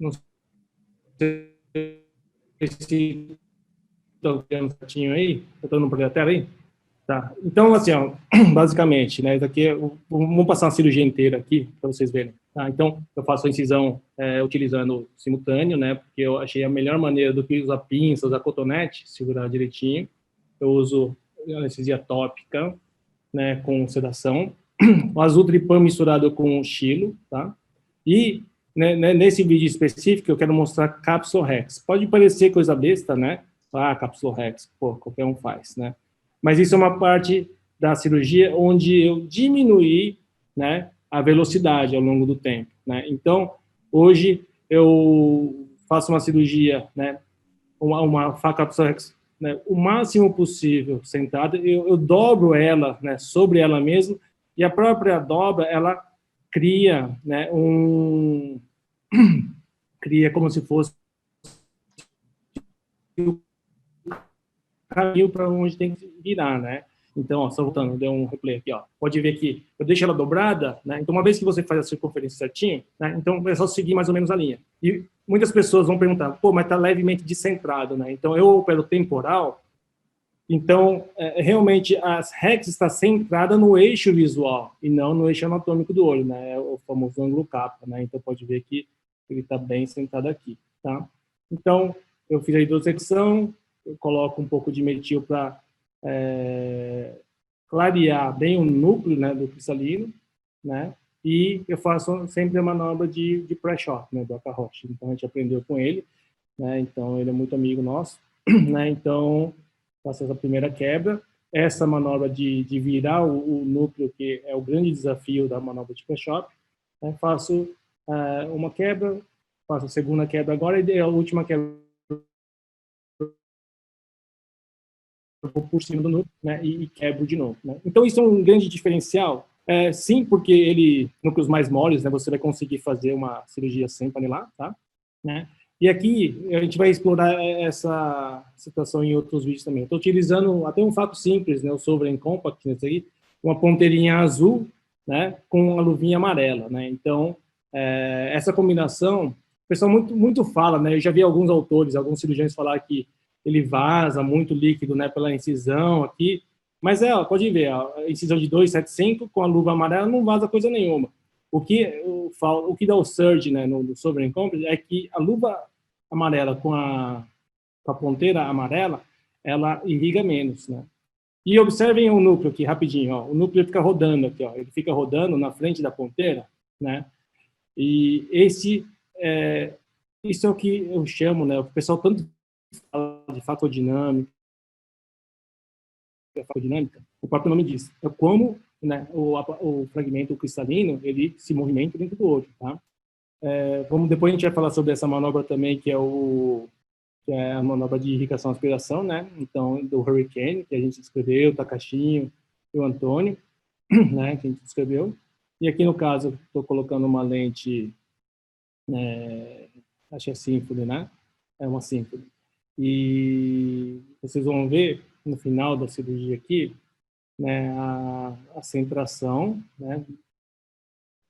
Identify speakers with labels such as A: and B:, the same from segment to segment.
A: Não sei se estão vendo certinho aí. Estou no projeto aí? Tá. Então, assim, ó, basicamente, né, daqui vamos passar uma cirurgia inteira aqui para vocês verem. Tá? Então, eu faço a incisão utilizando simultâneo, né, porque eu achei a melhor maneira do que usar pinça, usar cotonete, segurar direitinho. Eu uso anestesia tópica, né, com sedação, o azul-tripã misturado com xilo, tá? E né, nesse vídeo específico eu quero mostrar cápsula Rex. Pode parecer coisa besta, né? Ah, cápsula Rex, pô, qualquer um faz, né? Mas isso é uma parte da cirurgia onde eu diminuí, né, a velocidade ao longo do tempo, né? Então, hoje eu faço uma cirurgia, né, uma cápsula Rex, né, o máximo possível sentada, eu dobro ela, né, sobre ela mesma, e a própria dobra, ela cria, né, cria como se fosse o caminho para onde tem que virar, né? Então, ó, só voltando, deu um replay aqui, ó. Pode ver que eu deixo ela dobrada, né? Então, uma vez que você faz a circunferência certinho, né? Então, é só seguir mais ou menos a linha. E muitas pessoas vão perguntar, pô, mas tá levemente descentrado, né? Então, eu opero temporal, então, realmente, a Rex está centrada no eixo visual e não no eixo anatômico do olho, né? O famoso ângulo capa, né? Então, pode ver que ele está bem sentado aqui, tá? Então, eu fiz a hidrossecção, eu coloco um pouco de metil para clarear bem o núcleo, né, do cristalino, né? E eu faço sempre a manobra de pré-shot, né, do Akaroshi. Então, a gente aprendeu com ele, né? Então, ele é muito amigo nosso, né? Então, faço essa primeira quebra. Essa manobra de virar o núcleo, que é o grande desafio da manobra de pré-shot, né? Faço uma quebra, faço a segunda quebra agora e a última quebra por cima do núcleo, né, e quebro de novo, né? Então, isso é um grande diferencial, sim, porque núcleos mais moles, né, você vai conseguir fazer uma cirurgia sem panelar, tá? Né? E aqui, a gente vai explorar essa situação em outros vídeos também. Estou utilizando até um fato simples, né, o Sovereign Compact, nesse aqui, uma ponteirinha azul, né, com uma luvinha amarela, né? Então, essa combinação, o pessoal muito fala, né? Eu já vi alguns autores, alguns cirurgiões falar que ele vaza muito líquido, né, pela incisão aqui, mas ó, pode ver, ó, a incisão de 275 com a luva amarela não vaza coisa nenhuma. O que dá o surge, né, no Sovereign Compact é que a luva amarela com a ponteira amarela, ela irriga menos, né? E observem o núcleo aqui, rapidinho, ó, o núcleo fica rodando aqui, ó, ele fica rodando na frente da ponteira, né? E isso é o que eu chamo, né, o pessoal tanto fala de facodinâmica, o próprio nome diz, é como, né, o fragmento cristalino, ele se movimenta dentro do olho, tá? Depois a gente vai falar sobre essa manobra também, que é a manobra de irrigação-aspiração, né? Então, do Hurricane, que a gente descreveu, o Takashinho e o Antônio, né, que a gente descreveu. E aqui, no caso, estou colocando uma lente, acho que é Symphony, né? É uma Symphony. E vocês vão ver, no final da cirurgia aqui, né, a centração, né,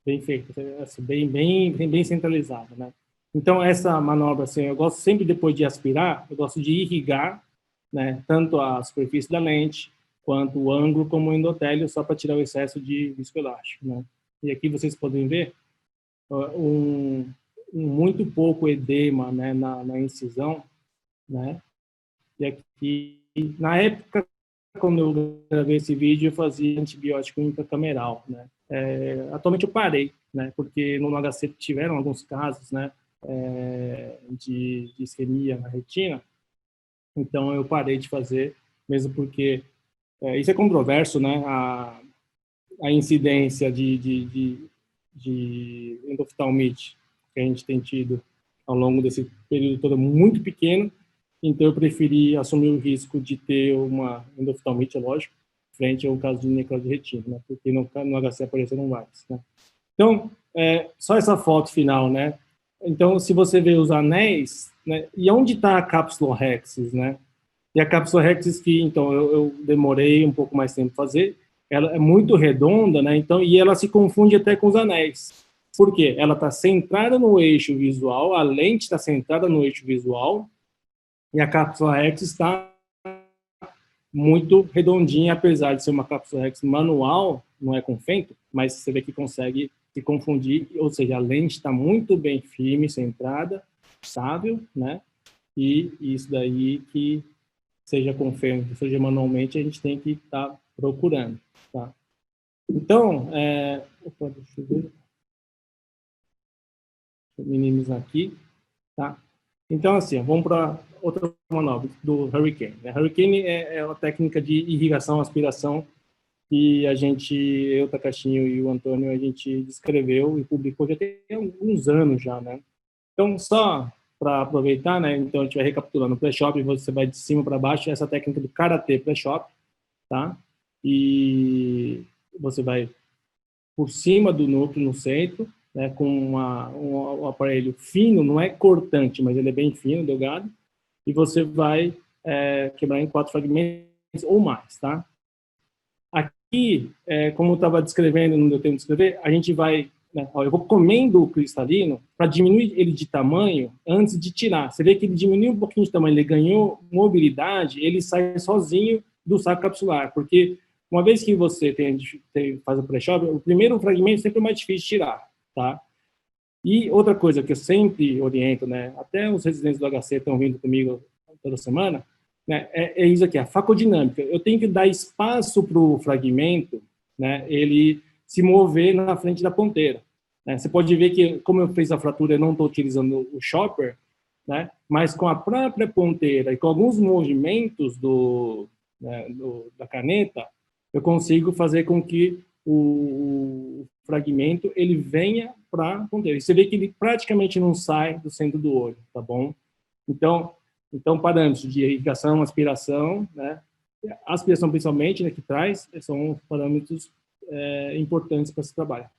A: bem feita, assim, bem centralizada, né? Então, essa manobra, assim, eu gosto sempre, depois de aspirar, eu gosto de irrigar, né, tanto a superfície da lente, quanto o ângulo, como o endotélio, só para tirar o excesso de viscoelástico, né? E aqui vocês podem ver muito pouco edema, né, na incisão, né? E aqui, na época, quando eu gravei esse vídeo, eu fazia antibiótico intracameral, né? Atualmente eu parei, né? Porque no HC tiveram alguns casos, né? De isquemia na retina, então eu parei de fazer, mesmo porque isso é controverso, né? A incidência de endoftalmite que a gente tem tido ao longo desse período todo é muito pequeno, então eu preferi assumir o risco de ter uma endoftalmite, lógico, frente ao caso de necrose de retina, né? Porque no HC apareceram vários, né? Então, só essa foto final, né? Então, se você vê os anéis, né? E onde está a cápsula Rexis, né? E a cápsula Rexis que, então, eu demorei um pouco mais tempo fazer, ela é muito redonda, né? Então, e ela se confunde até com os anéis. Por quê? Ela está centrada no eixo visual, a lente está centrada no eixo visual, e a cápsula Rex está muito redondinha, apesar de ser uma cápsula Rex manual, não é com fento, mas você vê que consegue se confundir, ou seja, a lente está muito bem firme, centrada, estável, né? E isso daí que seja com fento, seja manualmente, a gente tem que estar procurando, tá? Então, opa, deixa eu ver, deixa eu minimizar aqui, tá? Então, assim, vamos para outra manobra do Hurricane. Hurricane é uma técnica de irrigação, aspiração, que a gente, eu, Takashinho e o Antônio, a gente descreveu e publicou já tem alguns anos já, né? Então, só para aproveitar, né? Então, a gente vai recapitulando. O pré-shop, você vai de cima para baixo, essa técnica do karatê pré-shop, tá? E você vai por cima do núcleo, no centro, né? Com um aparelho fino, não é cortante, mas ele é bem fino, delgado, e você vai quebrar em 4 fragmentos ou mais, tá? Aqui, como eu estava descrevendo, não deu tempo de descrever, a gente vai, né, ó, eu vou comendo o cristalino para diminuir ele de tamanho antes de tirar. Você vê que ele diminuiu um pouquinho de tamanho, ele ganhou mobilidade, ele sai sozinho do saco capsular, porque uma vez que você faz o pré-shop, o primeiro fragmento sempre é mais difícil de tirar, tá? E outra coisa que eu sempre oriento, né, até os residentes do HC estão vindo comigo toda semana, né, é isso aqui, a facodinâmica. Eu tenho que dar espaço para o fragmento, né, ele se mover na frente da ponteira. Né? Você pode ver que, como eu fiz a fratura, eu não estou utilizando o chopper, né, mas com a própria ponteira e com alguns movimentos né, da caneta, eu consigo fazer com que o fragmento ele venha para a ponteira. E você vê que ele praticamente não sai do centro do olho, tá bom? Então parâmetros de irrigação, aspiração, né? Aspiração principalmente, né, que traz, são parâmetros importantes para esse trabalho.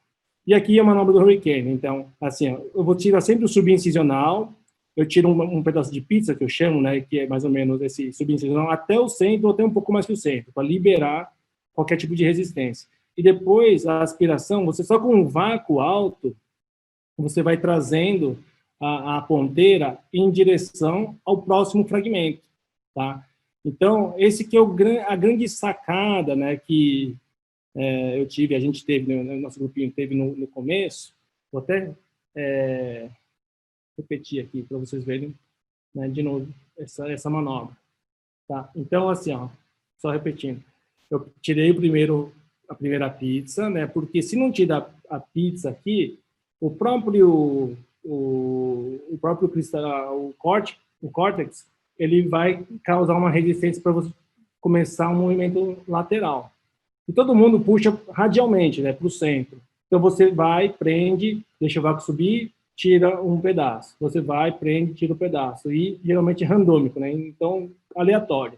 A: E aqui é a manobra do Hurricane. Então, assim, eu vou tirar sempre o subincisional, eu tiro um pedaço de pizza, que eu chamo, né, que é mais ou menos esse subincisional, até o centro, ou até um pouco mais que o centro, para liberar qualquer tipo de resistência. E depois, a aspiração, você só com um vácuo alto, você vai trazendo a ponteira em direção ao próximo fragmento, tá? Então, esse que é a grande sacada, né, que eu tive, a gente teve, no nosso grupinho teve no começo, vou até repetir aqui para vocês verem, né, de novo essa manobra, tá? Então, assim, ó, só repetindo, eu tirei a primeira pizza, né, porque se não tirar a pizza aqui, o próprio cristal, o córtex, ele vai causar uma resistência para você começar um movimento lateral. E todo mundo puxa radialmente, né, para o centro. Então você vai, prende, deixa o vácuo subir, tira um pedaço. Você vai, prende, tira um pedaço. E geralmente é randômico, né? Então, aleatório.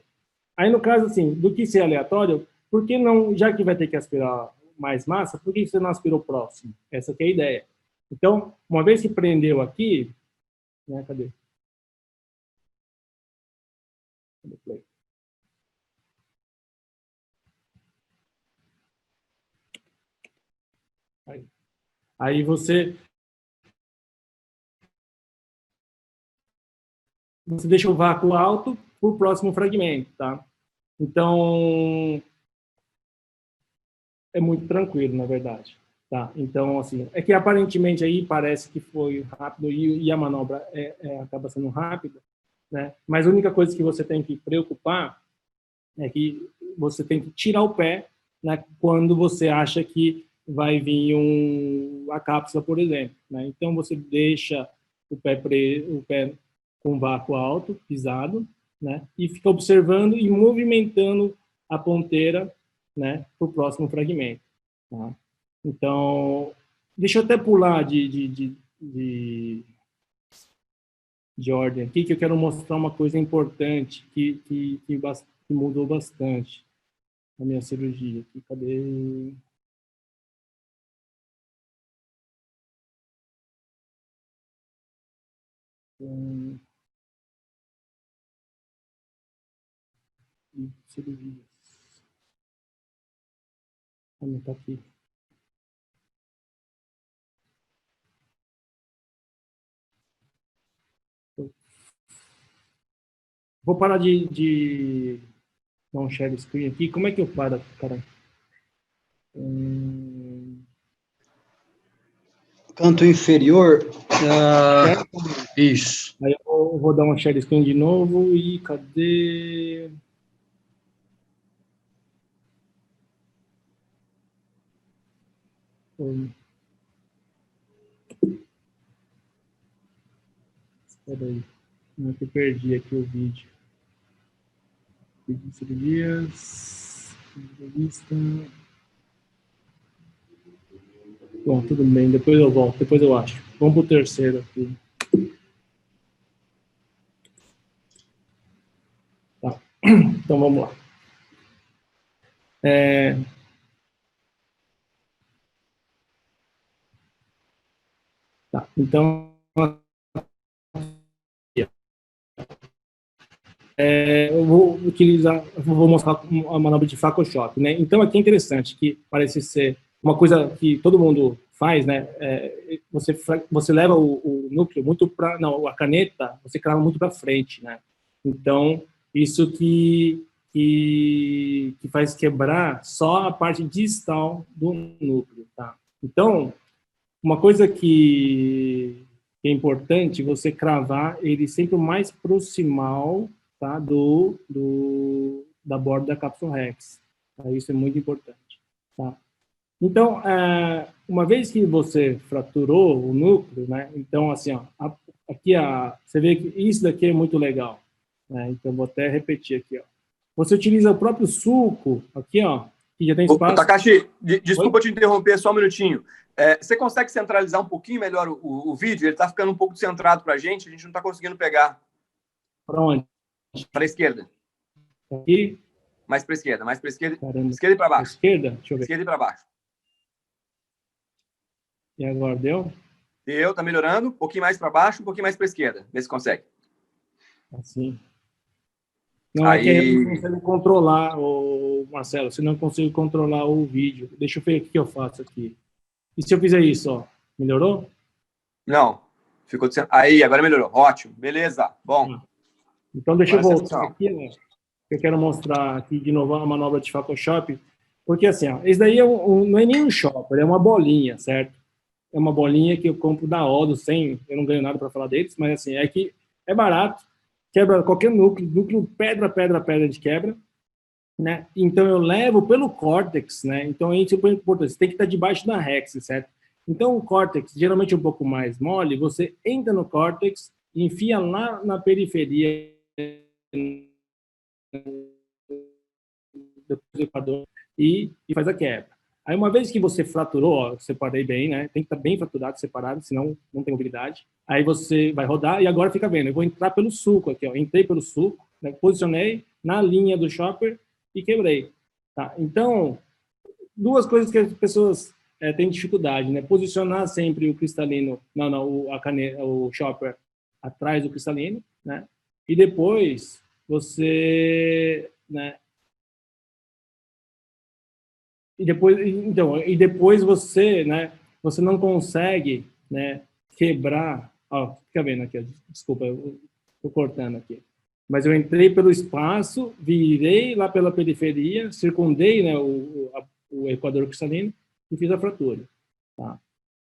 A: Aí no caso, assim, do que ser aleatório, por que não, já que vai ter que aspirar mais massa, por que você não aspirou próximo? Essa que é a ideia. Então, uma vez que prendeu aqui, né, cadê? Aí você deixa o vácuo alto para o próximo fragmento, tá? Então, é muito tranquilo, na verdade. Tá? Então, assim, é que aparentemente aí parece que foi rápido e a manobra acaba sendo rápida, né? Mas a única coisa que você tem que preocupar é que você tem que tirar o pé, né, quando você acha que vai vir a cápsula, por exemplo. Né? Então, você deixa o pé com vácuo alto, pisado, né, e fica observando e movimentando a ponteira, né, para o próximo fragmento. Tá? Então, deixa eu até pular de ordem aqui, que eu quero mostrar uma coisa importante que mudou bastante na minha cirurgia. Aqui, cadê? Cirurgia. Ah, não, tá aqui. Vou parar de dar um share screen aqui. Como é que eu paro, cara?
B: Canto inferior. Isso.
A: Aí eu vou dar um share screen de novo e cadê? Espera aí. Eu perdi aqui o vídeo. Vídeo de cirurgias. Entrevista. Bom, tudo bem. Depois eu volto. Depois eu acho. Vamos pro terceiro aqui. Tá. Então vamos lá. Tá. Então, eu vou mostrar a manobra de Photoshop, né? Então aqui é interessante que parece ser uma coisa que todo mundo faz, né? Você leva o núcleo muito para, não, a caneta você crava muito para frente, né? Então isso que faz quebrar só a parte distal do núcleo, tá? Então uma coisa que é importante você cravar ele sempre o mais proximal, tá, da borda da cápsula Rex. Tá? Isso é muito importante. Tá? Então, uma vez que você fraturou o núcleo, né, então, assim, ó, aqui você vê que isso daqui é muito legal. Né? Então, vou até repetir aqui. Ó. Você utiliza o próprio sulco, aqui, ó, que já tem espaço.
C: Takashi, desculpa te interromper só um minutinho. Você consegue centralizar um pouquinho melhor o vídeo? Ele está ficando um pouco descentrado para a gente não está conseguindo pegar.
A: Para onde?
C: Para a esquerda.
A: Aqui?
C: Mais para a esquerda, mais para a esquerda.
A: Caramba.
C: Esquerda e para baixo.
A: Esquerda? Deixa eu ver.
C: Esquerda e para baixo.
A: E agora deu?
C: Deu, tá melhorando. Um pouquinho mais para baixo, um pouquinho mais para a esquerda. Vê se consegue.
A: Assim. Não,
C: aí...
A: é que eu não consigo controlar, Marcelo, você não consegue controlar o vídeo. Deixa eu ver o que eu faço aqui. E se eu fizer isso, ó? Melhorou?
C: Não. Ficou aí, agora melhorou. Ótimo. Beleza. Bom.
A: Então, deixa eu voltar aqui, né? Eu quero mostrar aqui de novo a manobra de Photoshop. Porque, assim, ó, esse daí não é nem um shopper, é uma bolinha, certo? É uma bolinha que eu compro da Odo, eu não ganho nada para falar deles, mas, assim, é que é barato, quebra qualquer núcleo pedra de quebra, né? Então, eu levo pelo córtex, né? Então, isso é importante, você tem que estar debaixo da Rex, certo? Então, o córtex, geralmente um pouco mais mole, você entra no córtex, enfia lá na periferia do equador e faz a quebra. Aí, uma vez que você fraturou, ó, separei bem, né? Tem que estar bem fraturado, separado, senão não tem mobilidade. Aí você vai rodar e agora fica vendo. Eu vou entrar pelo sulco aqui, ó. Entrei pelo sulco, né? Posicionei na linha do shopper e quebrei. Tá? Então, duas coisas que as pessoas têm dificuldade, né? Posicionar sempre o cristalino, o shopper atrás do cristalino, né? E depois você, né? E depois você, né? Você não consegue, né? Quebrar. Ó, fica vendo aqui. Ó, desculpa, eu tô cortando aqui. Mas eu entrei pelo espaço, virei lá pela periferia, circundei, né? O equador cristalino e fiz a fratura. Tá?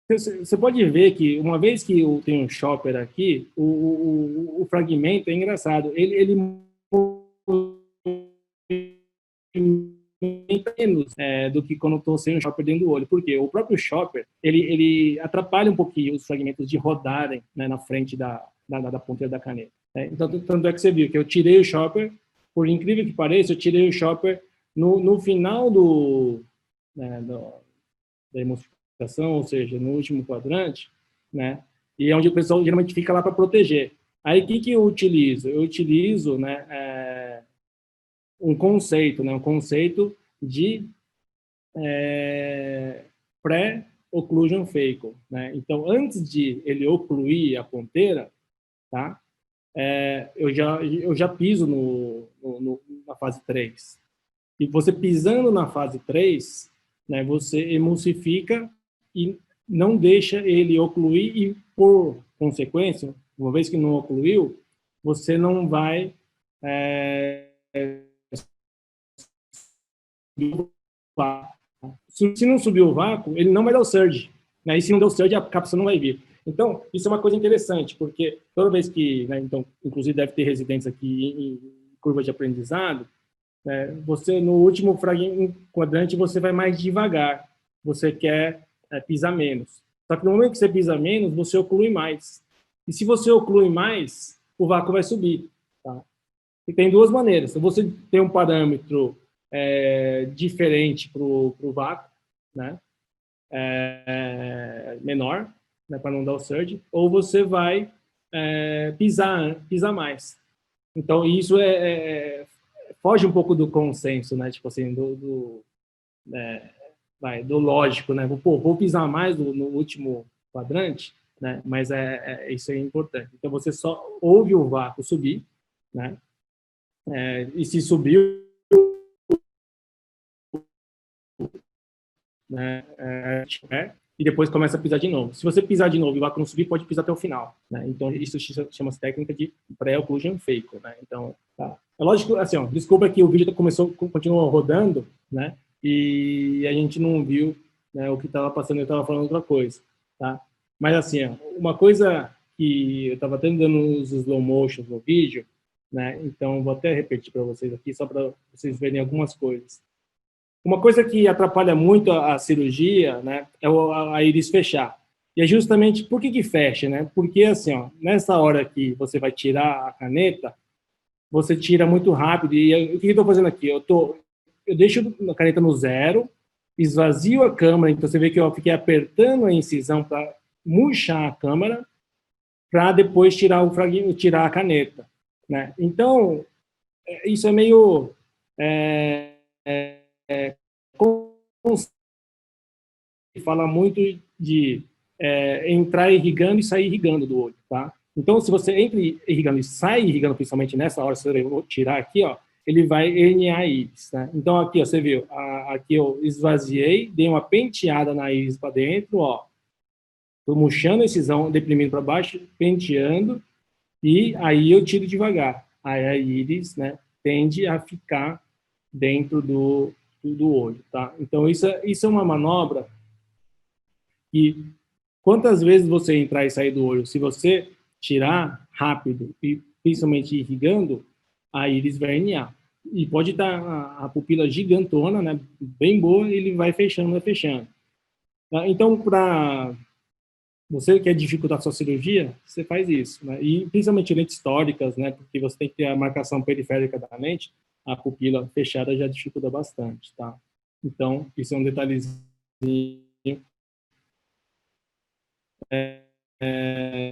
A: Você pode ver que, uma vez que eu tenho um shopper aqui, o fragmento é engraçado. Ele menos do que quando eu estou sem o shopper dentro do olho. Por quê? O próprio shopper, ele atrapalha um pouquinho os fragmentos de rodarem, né, na frente da ponteira da caneta. Então, tanto é que você viu que eu tirei o shopper, por incrível que pareça, eu tirei o shopper no final da emulsificação, ou seja, no último quadrante, né? E é onde o pessoal geralmente fica lá para proteger. Aí, o que eu utilizo? Eu utilizo, né, um conceito, né? Um conceito de pré-occlusion phaco, né? Então, antes de ele ocluir a ponteira, tá? Eu já piso na fase 3. E você pisando na fase 3, né, você emulsifica e não deixa ele ocluir e, por consequência, uma vez que não ocluiu, você não vai Se não subir o vácuo, ele não vai dar o surge, né? E se não der o surge, a cápsula não vai vir. Então, isso é uma coisa interessante, porque toda vez que, né, então, inclusive deve ter residentes aqui em curva de aprendizado, né, você, no último quadrante, você vai mais devagar, você quer pisar menos. Só que no momento que você pisa menos, você oclui mais. E se você oclui mais, o vácuo vai subir. Tá? E tem duas maneiras. Se você tem um parâmetro diferente para o vácuo, né, menor, né, para não dar o surge, ou você vai pisar mais. Então, isso foge um pouco do consenso, né, tipo assim, do lógico, né, vou pisar mais no último quadrante, né, mas isso é importante. Então, você só ouve o vácuo subir, né, e se subiu, né, e depois começa a pisar de novo. Se você pisar de novo e o vácuo não subir, pode pisar até o final, né? Então, isso chama-se técnica de pré-occlusion fake, né? Então, tá. É lógico, assim, ó, desculpa que o vídeo continuou rodando, né? E a gente não viu, né, o que estava passando, eu estava falando outra coisa, tá? Mas, assim, ó, uma coisa que eu estava até dando os slow motions no vídeo, né? Então, vou até repetir para vocês aqui, só para vocês verem algumas coisas. Uma coisa que atrapalha muito a cirurgia, né, é a íris fechar. E é justamente por que fecha, né? Porque, assim, ó, nessa hora que você vai tirar a caneta, você tira muito rápido. E o que eu estou fazendo aqui? Eu deixo a caneta no zero, esvazio a câmera, então você vê que eu fiquei apertando a incisão para murchar a câmera, para depois tirar a caneta, né? Então, isso é meio... fala muito de entrar irrigando e sair irrigando do olho, tá? Então, se você entra irrigando e sai irrigando, principalmente nessa hora, se eu tirar aqui, ó, ele vai herniar a íris, né? Então, aqui, ó, você viu, aqui eu esvaziei, dei uma penteada na íris para dentro, ó, tô murchando a incisão, deprimindo para baixo, penteando, e aí eu tiro devagar. Aí a íris, né, tende a ficar dentro do olho, tá? Então, isso é uma manobra que, quantas vezes você entrar e sair do olho, se você tirar rápido e principalmente irrigando, a íris vai herniar. E pode estar a pupila gigantona, né, bem boa, e ele vai fechando, vai fechando. Então, para você que quer dificultar a sua cirurgia, você faz isso, né? E principalmente lentes históricas, né, porque você tem que ter a marcação periférica da lente, a pupila fechada já dificulta bastante, tá? Então, isso é um detalhezinho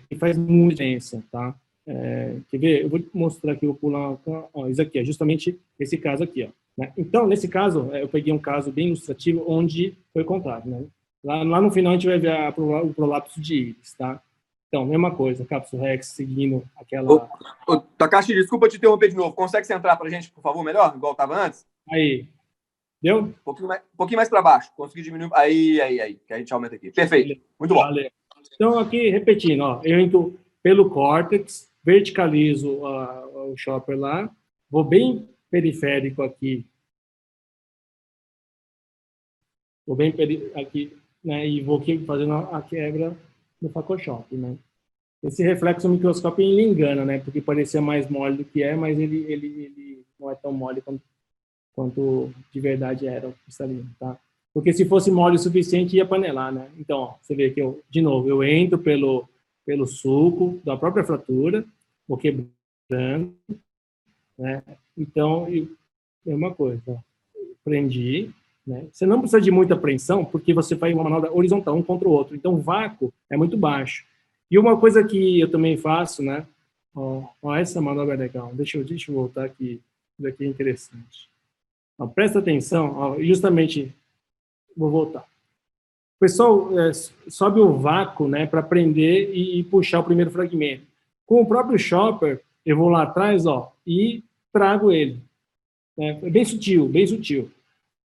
A: que faz muita diferença, tá? Quer ver? Eu vou mostrar aqui, vou pular, ó, isso aqui, é justamente esse caso aqui, ó. Né? Então, nesse caso, eu peguei um caso bem ilustrativo, onde foi o contrário, né? Lá no final a gente vai ver o prolapso de íris, tá? Então, mesma coisa, cápsula rex seguindo aquela...
C: Takashi, desculpa te interromper de novo. Consegue centrar para a gente, por favor, melhor? Igual estava antes?
A: Aí. Deu?
C: Um pouquinho mais para baixo. Consegui diminuir. Aí. Que a gente aumenta aqui. Perfeito. Muito bom.
A: Valeu. Então, aqui, repetindo, ó, eu entro pelo córtex, verticalizo o chopper lá, vou bem periférico aqui, aqui, né, e vou aqui fazendo a quebra no Phacoshop, né. Esse reflexo microscópio ele engana, né, porque parecia mais mole do que é, mas ele não é tão mole quanto de verdade era o cristalino, tá? Porque se fosse mole o suficiente, ia panelar, né? Então, ó, você vê que de novo, eu entro pelo suco da própria fratura, vou quebrando, né? Então, é uma coisa, ó, prendi, né? Você não precisa de muita apreensão, porque você faz uma manobra horizontal, um contra o outro. Então, o vácuo é muito baixo. E uma coisa que eu também faço, né? Ó, essa manobra é legal. Deixa eu voltar aqui. Isso aqui é interessante. Ó, presta atenção, ó, justamente, vou voltar. O pessoal sobe o vácuo, né, para prender e puxar o primeiro fragmento. Com o próprio chopper, eu vou lá atrás, ó, e trago ele. Né? É bem sutil, bem sutil.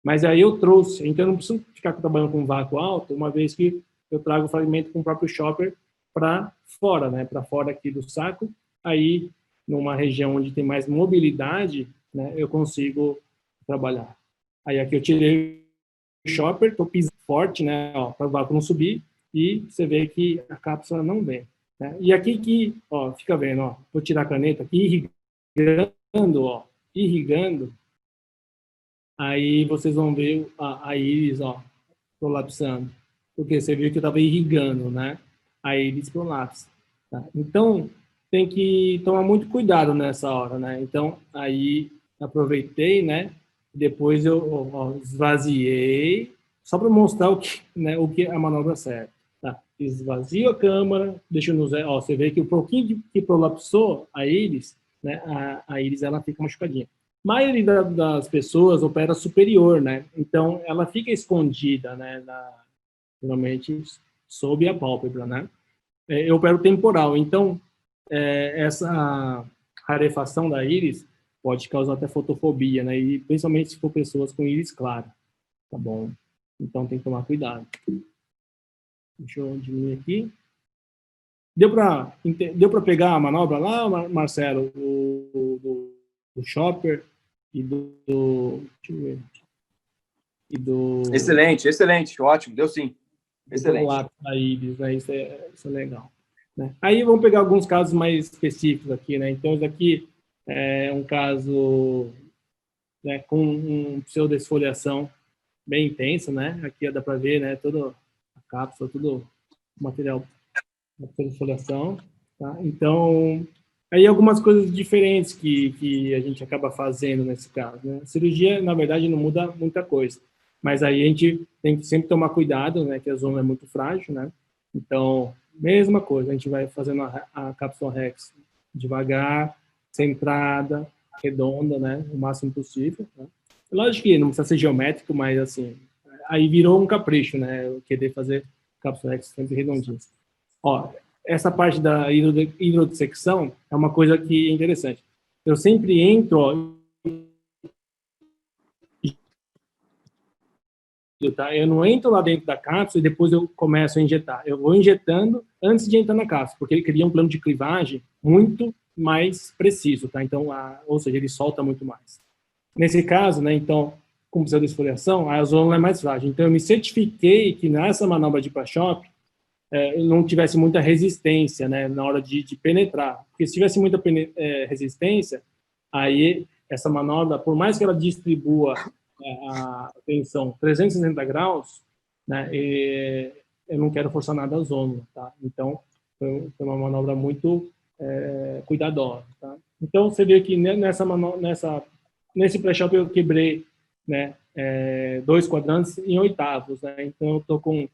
A: Mas aí eu trouxe, então eu não preciso ficar trabalhando com vácuo alto, uma vez que eu trago o fragmento com o próprio chopper para fora, né, para fora aqui do saco, aí numa região onde tem mais mobilidade, né, eu consigo trabalhar. Aí aqui eu tirei o shopper, estou pisando forte, né, para o vácuo não subir, e você vê que a cápsula não vem. Né? E aqui que, ó, fica vendo, ó, vou tirar a caneta aqui, irrigando, ó, irrigando, aí vocês vão ver a íris, ó, prolapsando. Porque você viu que eu estava irrigando, né? A íris prolapsa. Tá? Então, tem que tomar muito cuidado nessa hora, né? Então, aí, aproveitei, né? Depois eu ó, esvaziei, só para mostrar né, o que a manobra serve. Tá? Esvazio a câmara, deixo no zero. Ó, você vê que o pouquinho que prolapsou a íris, né? A íris, ela fica machucadinha. A maioria das pessoas opera superior, né? Então, ela fica escondida, né? Geralmente, sob a pálpebra, né? Eu opero temporal. Então, essa rarefação da íris pode causar até fotofobia, né? E principalmente se for pessoas com íris clara, tá bom? Então, tem que tomar cuidado. Deixa eu diminuir aqui. Deu para pegar a manobra lá, Marcelo, do shopper e do deixa eu ver, e do
C: excelente, excelente, ótimo, deu sim, excelente.
A: Da íris, né? Isso é legal. Né? Aí vamos pegar alguns casos mais específicos aqui, né? Então, isso aqui é um caso, né, com um pseudesfoliação bem intensa, né? Aqui dá para ver, né? Toda a cápsula, todo o material da pseudesfoliação, tá? Então, aí algumas coisas diferentes que a gente acaba fazendo nesse caso, né? A cirurgia, na verdade, não muda muita coisa, mas aí a gente tem que sempre tomar cuidado, né? Que a zona é muito frágil, né? Então, mesma coisa, a gente vai fazendo a cápsula Rex devagar, centrada, redonda, né? O máximo possível. Né? Lógico que não precisa ser geométrico, mas assim, aí virou um capricho, né? Eu querer fazer cápsula Rex sempre redondinha. Ó, essa parte da hidrodissecção é uma coisa que é interessante. Eu sempre entro, ó, tá? Eu não entro lá dentro da cápsula e depois eu começo a injetar. Eu vou injetando antes de entrar na cápsula, porque ele cria um plano de clivagem muito mais preciso, tá? Então, ou seja, ele solta muito mais. Nesse caso, né, então, com pseudesfoliação, a zona é mais frágil. Então, eu me certifiquei que nessa manobra de Pachop, não tivesse muita resistência, né, na hora de penetrar. Porque se tivesse muita resistência, aí essa manobra, por mais que ela distribua a tensão 360 graus, né, eu não quero forçar nada a zona, tá? Então, foi uma manobra muito cuidadosa, tá? Então, você vê que nesse pré-shop eu quebrei, né, 2 quadrantes em oitavos, né? Então, eu estou com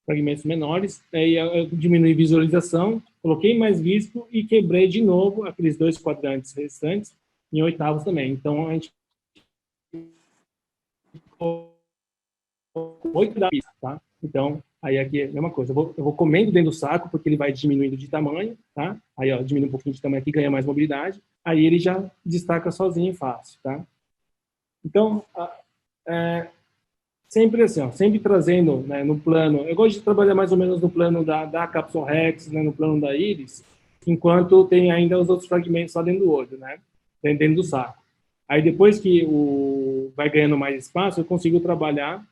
A: fragmentos menores, aí eu diminui visualização, coloquei mais visco e quebrei de novo aqueles 2 quadrantes restantes em oitavos também. Então, a gente 8 da pista, tá? Então, aí aqui é a mesma coisa. Eu vou comendo dentro do saco, porque ele vai diminuindo de tamanho, tá? Aí, ó, diminui um pouquinho de tamanho aqui, ganha mais mobilidade. Aí ele já destaca sozinho e fácil, tá? Então, sempre assim, ó, sempre trazendo, né, no plano. Eu gosto de trabalhar mais ou menos no plano da cápsula Rex, né, no plano da íris, enquanto tem ainda os outros fragmentos lá dentro do olho, né? Dentro do saco. Aí depois que vai ganhando mais espaço, eu consigo trabalhar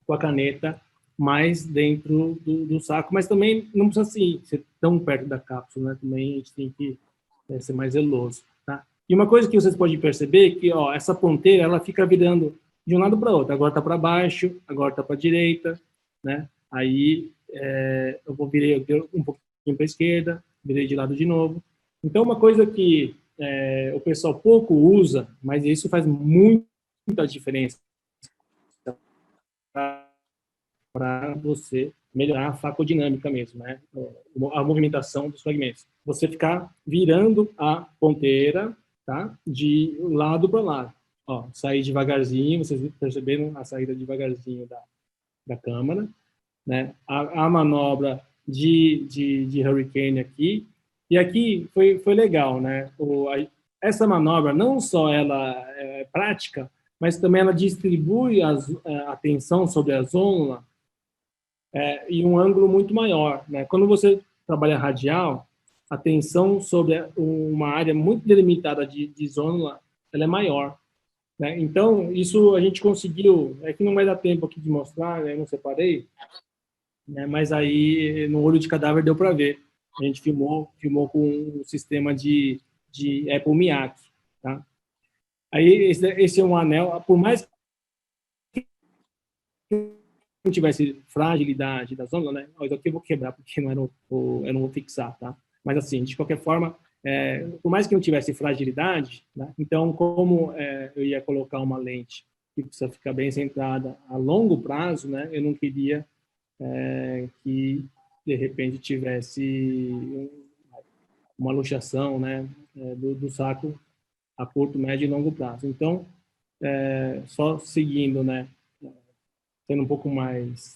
A: com a caneta mais dentro do saco, mas também não precisa assim, ser tão perto da cápsula, né? Também a gente tem que ser mais zeloso, tá? E uma coisa que vocês podem perceber é que, ó, essa ponteira, ela fica virando de um lado para outro. Agora está para baixo, agora está para a direita, né? Aí eu virei um pouquinho para a esquerda, virei de lado de novo. Então, uma coisa que o pessoal pouco usa, mas isso faz muita diferença para você melhorar a facodinâmica mesmo, né? A movimentação dos fragmentos. Você ficar virando a ponteira, tá? De lado para lado. Ó, sair devagarzinho, vocês perceberam a saída devagarzinho da câmara, né? A manobra de Hurricane aqui. E aqui foi legal, né? Essa manobra, não só ela é prática, mas também ela distribui a tensão sobre a zona em um ângulo muito maior, né? Quando você trabalha radial, a tensão sobre uma área muito delimitada de zônula, ela é maior, né? Então, isso a gente conseguiu, é que não vai dar tempo aqui de mostrar, né? Eu não separei, né? Mas aí no olho de cadáver deu para ver. A gente filmou com um sistema de Apple Miak, tá? Aí esse é um anel, por mais que não tivesse fragilidade da zona, né? Isso aqui eu vou quebrar porque eu não vou fixar, tá? Mas assim, de qualquer forma, por mais que não tivesse fragilidade, né? Então como eu ia colocar uma lente que precisa ficar bem centrada a longo prazo, né? Eu não queria que de repente tivesse uma luxação, né? Do saco a curto, médio e longo prazo. Então, só seguindo, né? Sendo um pouco mais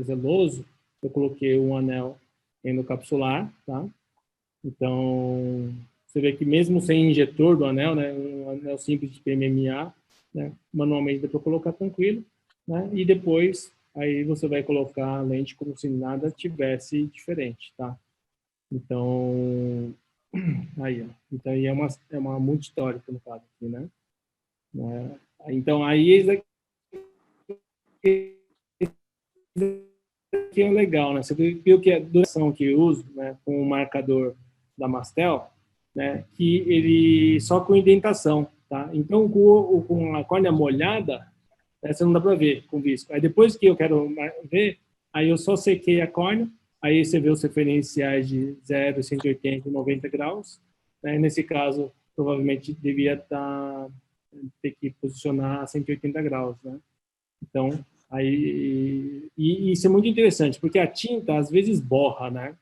A: zeloso, eu coloquei um anel endocapsular, tá? Então, você vê que mesmo sem injetor do anel, né, um anel simples de PMMA, né, manualmente dá para colocar tranquilo, né? E depois, aí você vai colocar a lente como se nada tivesse diferente, tá? Então, aí, ó. Então, aí é uma multitórica, no caso aqui, né? Então, aí que é legal, né? Você viu que a duração que eu uso, né, com o marcador da Mastel, né, que ele só com indentação, tá? Então, com a córnea molhada, você não dá para ver com visco. Aí depois que eu quero ver, aí eu só sequei a córnea, aí você vê os referenciais de 0, 180 e 90 graus. Né? Nesse caso, provavelmente devia ter que posicionar a 180 graus, né? Então, aí, e isso é muito interessante, porque a tinta às vezes borra, né?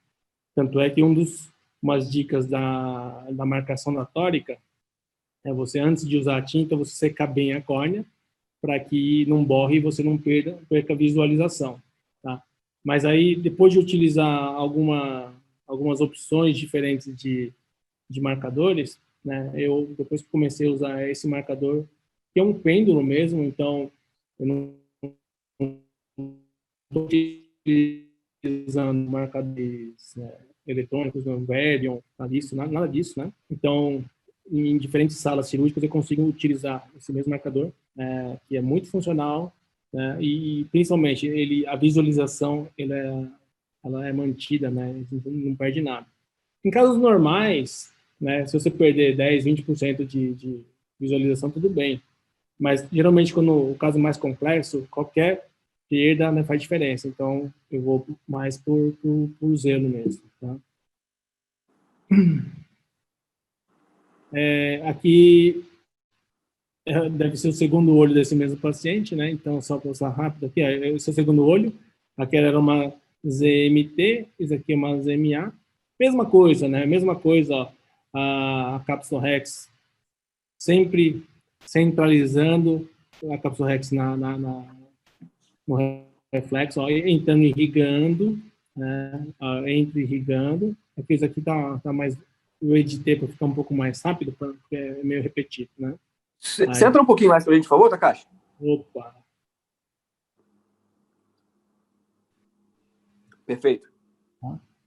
A: Tanto é que umas dicas da marcação da tórica é você, antes de usar a tinta, você secar bem a córnea, para que não borre e você não perca a visualização, tá? Mas aí, depois de utilizar algumas opções diferentes de marcadores, né? Eu, depois que comecei a usar esse marcador, que é um pêndulo mesmo, então eu não estou utilizando marcadores eletrônicos, não, Verion, nada disso, né? Então, em diferentes salas cirúrgicas, eu consigo utilizar esse mesmo marcador, que é muito funcional, né? E principalmente, a visualização ela é mantida, né? Não perde nada. Em casos normais, né, se você perder 10, 20% de visualização, tudo bem. Mas, geralmente, quando o caso é mais complexo, qualquer perda, né, faz diferença. Então, eu vou mais por zelo mesmo. Tá? Aqui deve ser o segundo olho desse mesmo paciente, né? Então, só para passar rápido aqui, esse é o segundo olho. Aquela era uma ZMT, isso aqui é uma ZMA. Mesma coisa, né? Mesma coisa, ó, a cápsula Rex sempre centralizando a cápsula Rex no reflexo, ó, entrando irrigando, né? Entre irrigando. Aqui, isso aqui tá mais... Eu editei para ficar um pouco mais rápido, porque é meio repetido, né?
C: Senta um pouquinho mais para a gente, por favor, Takashi.
A: Opa!
C: Perfeito.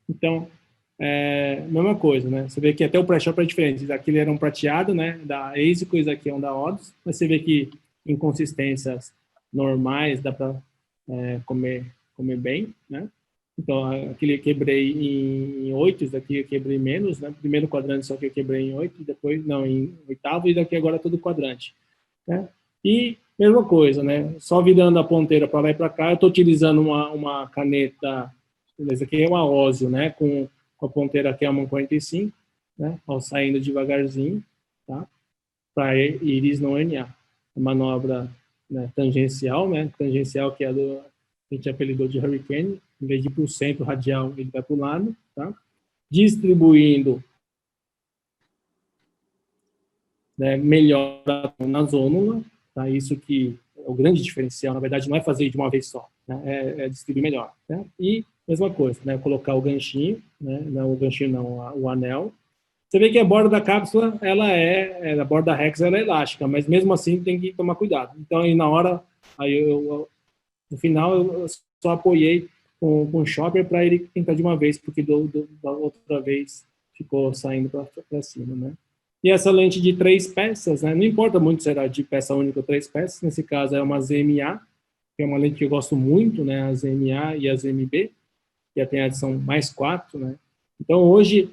A: Então, mesma coisa, né? Você vê que até o pré-shop é diferente. Aquele era um prateado, né? Da ASICO, esse aqui é um da Odus. Mas você vê que em consistências normais dá para comer bem, né? Então, aquele eu quebrei em 8, esse daqui eu quebrei menos, né? Primeiro quadrante só que eu quebrei em 8, depois, não, em 8º, e daqui agora todo quadrante, né? E mesma coisa, né? Só virando a ponteira para lá e para cá, eu estou utilizando uma caneta, esse aqui é uma Ósio, né? Com a ponteira aqui é uma 45, né? Ó, saindo devagarzinho, tá? Para íris não NA. A manobra, né, tangencial, né? Tangencial, que é a gente apelidou de Hurricane. Em vez de ir para o centro radial, ele vai para o lado, tá? Distribuindo, né, melhor na zônula, tá? Isso que é o grande diferencial, na verdade, não é fazer de uma vez só, né? É distribuir melhor, né? E mesma coisa, né? Colocar o ganchinho, né? Não o ganchinho, não, o anel. Você vê que a borda da cápsula, a borda da Rex, ela é elástica, mas mesmo assim tem que tomar cuidado. Então, aí na hora, no final, eu só apoiei, com o shopper para ele tentar de uma vez, porque da outra vez ficou saindo para cima, né? E essa lente de 3 peças, né? Não importa muito se era de peça única ou 3 peças, nesse caso é uma ZMA, que é uma lente que eu gosto muito, né? A ZMA e a ZMB, que tem a adição mais 4, né? Então, hoje,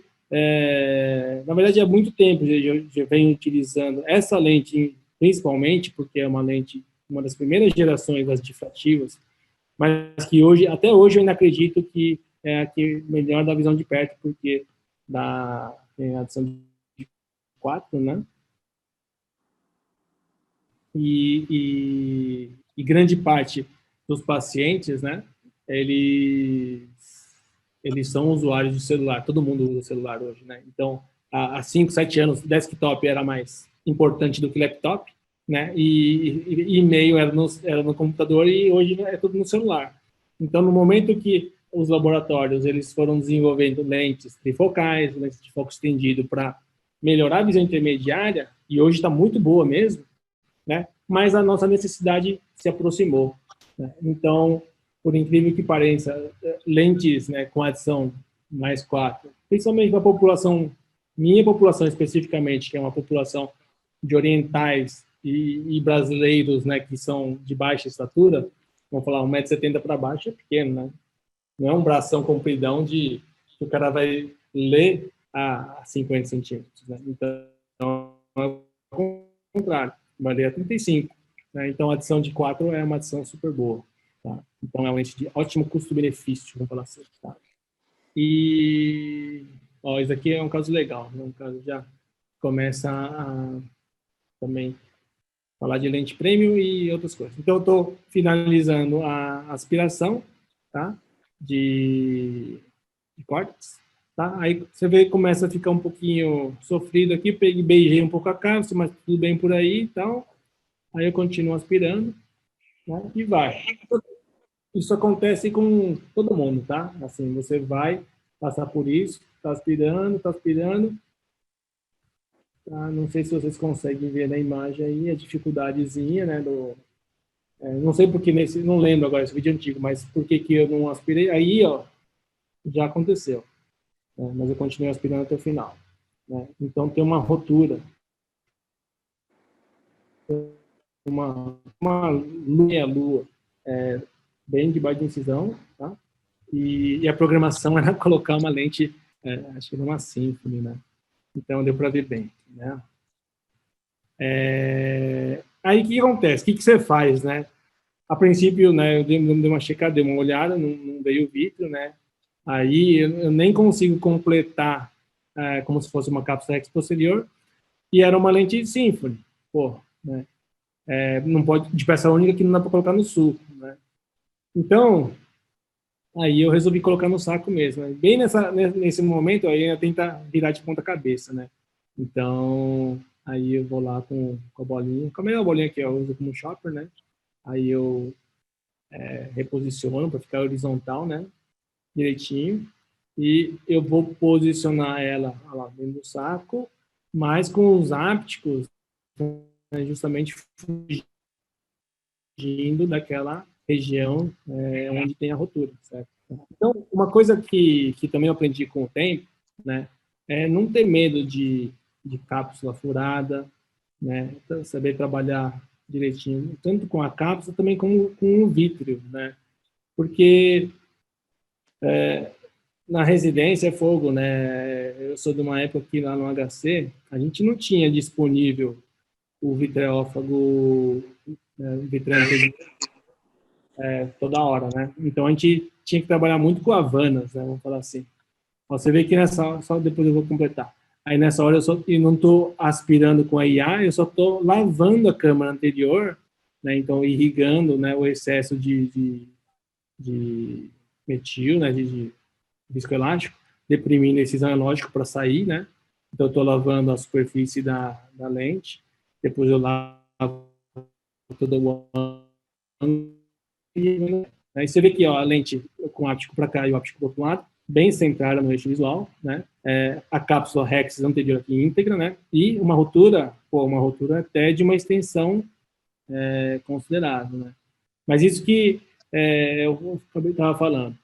A: na verdade, há muito tempo eu já venho utilizando essa lente, principalmente, porque é uma lente, uma das primeiras gerações das difrativas, mas que hoje, até hoje, eu ainda acredito que é a que melhor da visão de perto, porque tem a adição de 4, né? E grande parte dos pacientes, né? Eles são usuários de celular, todo mundo usa celular hoje, né? Então, há 5, 7 anos, desktop era mais importante do que laptop, né? E e-mail era no computador e hoje é tudo no celular. Então, no momento que os laboratórios eles foram desenvolvendo lentes trifocais, lentes de foco estendido para melhorar a visão intermediária, e hoje está muito boa mesmo, né? Mas a nossa necessidade se aproximou, né? Então, por incrível que pareça, lentes, né, com adição mais 4, principalmente para a população, minha população especificamente, que é uma população de orientais e brasileiros, né, que são de baixa estatura, vamos falar 1,70 m para baixo, é pequeno, né? Não é um bração compridão que o cara vai ler a 50 centímetros, né? Então, é o contrário, vai ler a 35, né? Então, a adição de 4 é uma adição super boa, tá? Então, é uma lente de ótimo custo-benefício, vamos falar assim, tá? E, ó, isso aqui é um caso legal, né? Um caso já começa a também falar de lente premium e outras coisas. Então, eu estou finalizando a aspiração, tá? De córtex, tá? Aí você vê que começa a ficar um pouquinho sofrido aqui, beijei um pouco a cápsula, mas tudo bem por aí e tal. Aí eu continuo aspirando, né? E vai. Isso acontece com todo mundo, tá? Assim, você vai passar por isso, tá aspirando, tá? Não sei se vocês conseguem ver na imagem aí a dificuldadezinha, né? Não sei porque não lembro agora esse vídeo antigo, mas por que eu não aspirei? Aí, ó, já aconteceu, né? Mas eu continuei aspirando até o final, né? Então tem uma rotura, uma meia-lua bem debaixo de incisão, tá? E a programação era colocar uma lente, acho que era uma Symfony, né? Então deu para ver bem, né? Aí o que acontece? O que você faz, né? A princípio, né, eu dei uma checada, dei uma olhada, não veio o vítreo, né? Aí eu nem consigo completar como se fosse uma cápsula X posterior, e era uma lente Symfony, pô, né? Não pode, de peça única que não dá para colocar no sulco, né? Então, aí eu resolvi colocar no saco mesmo, né? Bem nesse momento, aí eu tento virar de ponta cabeça, né? Então, aí eu vou lá com a bolinha, com a melhor bolinha que eu uso como shopper, né? Aí eu reposiciono para ficar horizontal, né? Direitinho. E eu vou posicionar ela lá dentro do saco, mas com os ápticos, né, justamente fugindo daquela região onde tem a rotura, certo? Então, uma coisa que também eu aprendi com o tempo, né, é não ter medo de cápsula furada, né, saber trabalhar direitinho, tanto com a cápsula, também como com o vítreo, né, porque na residência é fogo, né, eu sou de uma época que lá no HC, a gente não tinha disponível o vitreófago, vitreano toda hora, né, então a gente tinha que trabalhar muito com Havanas, né, vamos falar assim. Você vê que nessa, só depois eu vou completar. Aí nessa hora eu não estou aspirando com a IA, eu só estou lavando a câmara anterior, né? Então irrigando, né, o excesso de metil, né, de viscoelástico, deprimindo esse analógico para sair, né? Então eu estou lavando a superfície da lente, depois eu lavo todo o ângulo. Aí você vê que ó, a lente com o áptico para cá e o áptico para o outro lado, bem centrada no eixo visual, né? A cápsula Rex anterior aqui íntegra, né? E uma rotura até de uma extensão considerável, né? Mas isso que eu estava falando.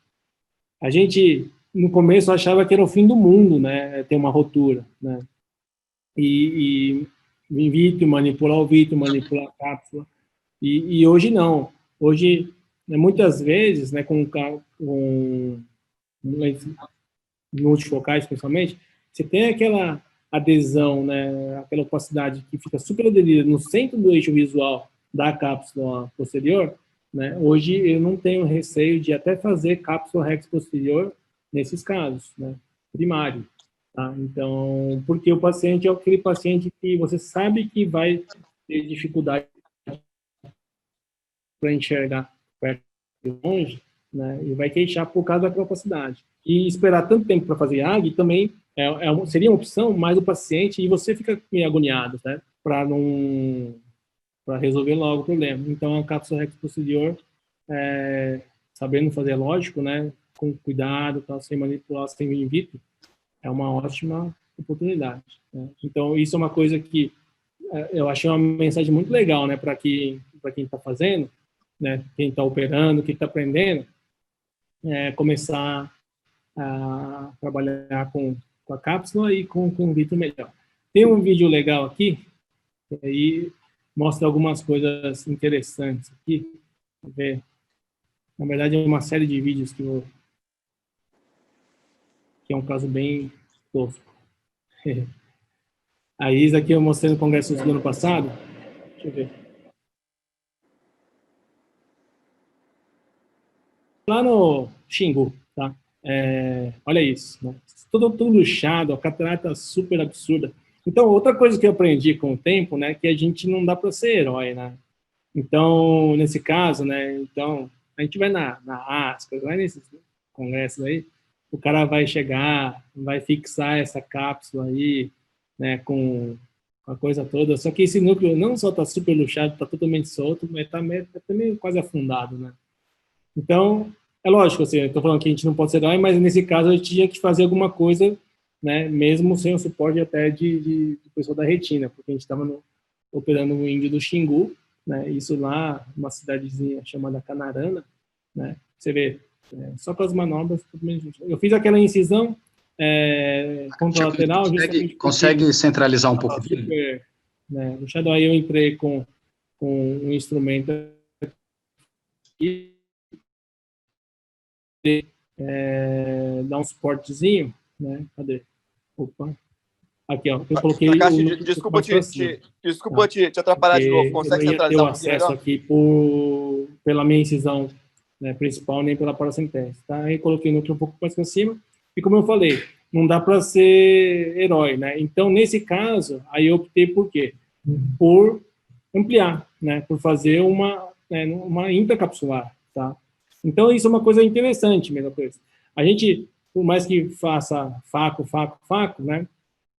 A: A gente, no começo, achava que era o fim do mundo, né? Ter uma rotura, né? E in vitro, manipular o vitro, manipular a cápsula. E hoje não. Hoje, né, muitas vezes, né, com lentes multifocais, principalmente, você tem aquela adesão, né, aquela opacidade que fica super aderida no centro do eixo visual da cápsula posterior, né? Hoje eu não tenho receio de até fazer cápsula rex posterior nesses casos, né, primário. Tá? Então, porque o paciente é aquele paciente que você sabe que vai ter dificuldade para enxergar perto e longe, né, e vai queixar por causa da capacidade. E esperar tanto tempo para fazer AG também seria uma opção, mas o paciente, e você fica meio agoniado, né, para resolver logo o problema. Então, a cápsula rex posterior, sabendo fazer, lógico, né, com cuidado, tá, sem manipular, sem in vitro, é uma ótima oportunidade. Né? Então, isso é uma coisa que eu achei uma mensagem muito legal, né, para quem está fazendo, né, quem está operando, quem está aprendendo, começar a trabalhar com a cápsula e com o vitro melhor. Tem um vídeo legal aqui, que aí mostra algumas coisas interessantes aqui. Vamos ver. Na verdade, é uma série de vídeos que é um caso bem tosco. Aí, isso aqui eu mostrei no congresso do ano passado. Deixa eu ver. Lá no Xingu, tá? Olha isso, né? Tudo luxado, a catarata super absurda. Então, outra coisa que eu aprendi com o tempo, né, que a gente não dá para ser herói, né? Então, nesse caso, né, então, a gente vai na ASCA, vai nesses congressos aí, o cara vai chegar, vai fixar essa cápsula aí, né, com a coisa toda, só que esse núcleo não só está super luxado, está totalmente solto, mas está também quase afundado, né? Então, é lógico, assim, eu estou falando que a gente não pode ser herói, mas nesse caso a gente tinha que fazer alguma coisa, né, mesmo sem o suporte até de pessoa da retina, porque a gente estava operando o índio do Xingu, né, isso lá, uma cidadezinha chamada Canarana, né, você vê, só com as manobras, eu fiz aquela incisão contralateral,
B: consegue centralizar um pouco?
A: Super, né, no Shadow, aí eu entrei com um instrumento aqui, dar um suportezinho, né? Cadê? Opa. Aqui, ó. Eu coloquei
C: desculpa te atrapalhar de novo. Consegue centralizar
A: um pouquinho acesso aqui pela minha incisão, né, principal, nem pela paracentese, tá? Aí coloquei o núcleo um pouco mais para cima. E como eu falei, não dá para ser herói, né? Então, nesse caso, aí eu optei por quê? Por ampliar, né? Por fazer uma intracapsular, tá? Então, isso é uma coisa interessante, mesma coisa. A gente, por mais que faça faco, né?